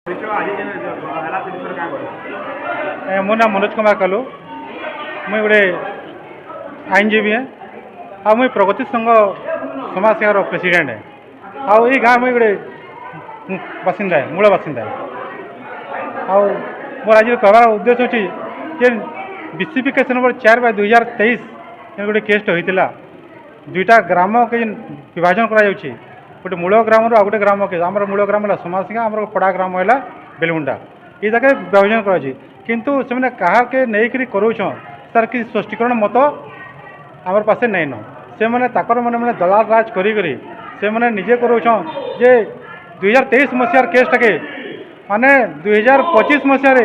मो नाम मनोज कुमार कालू मुई गोटे आईनजीवी है मुई प्रगति संघ समाज सेवार प्रेसिडेंट है आई गाँव मुई गोटे बासिंदा है मूल बासिंदा है मोर आज कहबार उद्देश्य होची जे विसिफिकेशन नंबर 4/2023 गोटे केस होता दुईटा ग्राम के विभाजन करा गोटे मूल ग्राम रू गोटे ग्राम के आम मूल ग्राम है समाजसिंगा आम पड़ा ग्राम है बेलमुंडा ये जगह विभाजन कर किंतु से क्या नहीं करोछन तार कि स्पष्टीकरण मत आम पासे नहीं न से मैंने मैंने दलाल राज करी से मैंने निजे करोछन जे 2023 मसीहार केसटा माने 2025 मसीह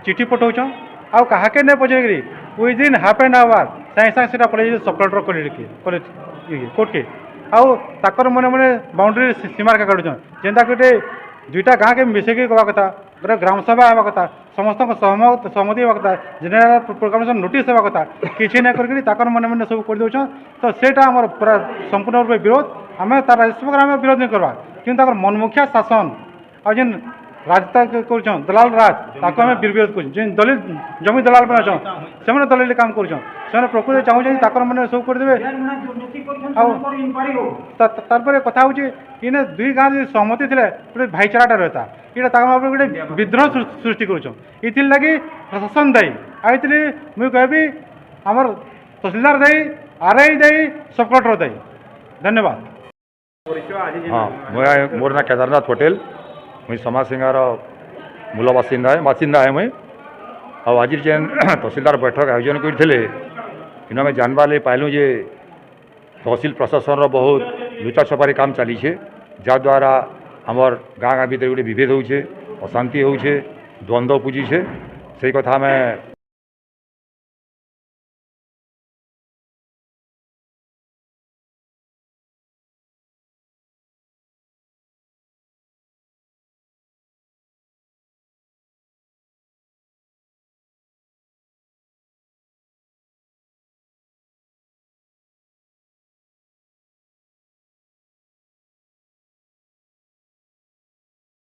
चिठी पठाऊन आउ कहा नहीं पचारि विदिन हाफ एंड आवर सागे सागे से पड़े सब कलेक्टर कोर्ट के आउ मैंने मैंने बाउंड्री सीमारेखा काटुन जेनता गोटे दुईटा गाँ के मिसेक कवा कथा गोटे ग्राम सभा हवा कथा समस्त सहमति हवा कथा जेनेल प्रोक्लामेशन नोटिस हवा कथा किसी ना करके मैंने मैंने सब कर दौन तो सेटा आम पूरा संपूर्ण रूप विरोध आम तार राजस्व आम विरोध नहीं करवा कि मनमुखिया शासन आ जेन राजता कर दलाल राज ताको आम विरोध कर दलित जमी दलाल बना से दलित काम कर प्रकृति चाहूँ मैंने सब करदे तार कथा हूँ इने दुई गाँव सहमति थे गोटे भाईचाराटा रहता ये गोटे विद्रोह सृष्टि कर लगी प्रशासन दायी आई मुझे कहबी आमर तहसीलदार दायी आरआई दायी सब कलेक्टर दायी धन्यवाद। हाँ मोर ना केदारनाथ पटेल मुई समाज सिंगार मूल बासिंदा है मुई आज जेन तहसीलदार बैठक आयोजन करते इन आम जानवा पाइलु जे तहसील प्रशासन बहुत लुचा छपारी काम चली जद्वारा आमर गाँ गाँ भीतर गोटे विभेद होचे अशांति होचे द्वंद्व पूजी से कथा आम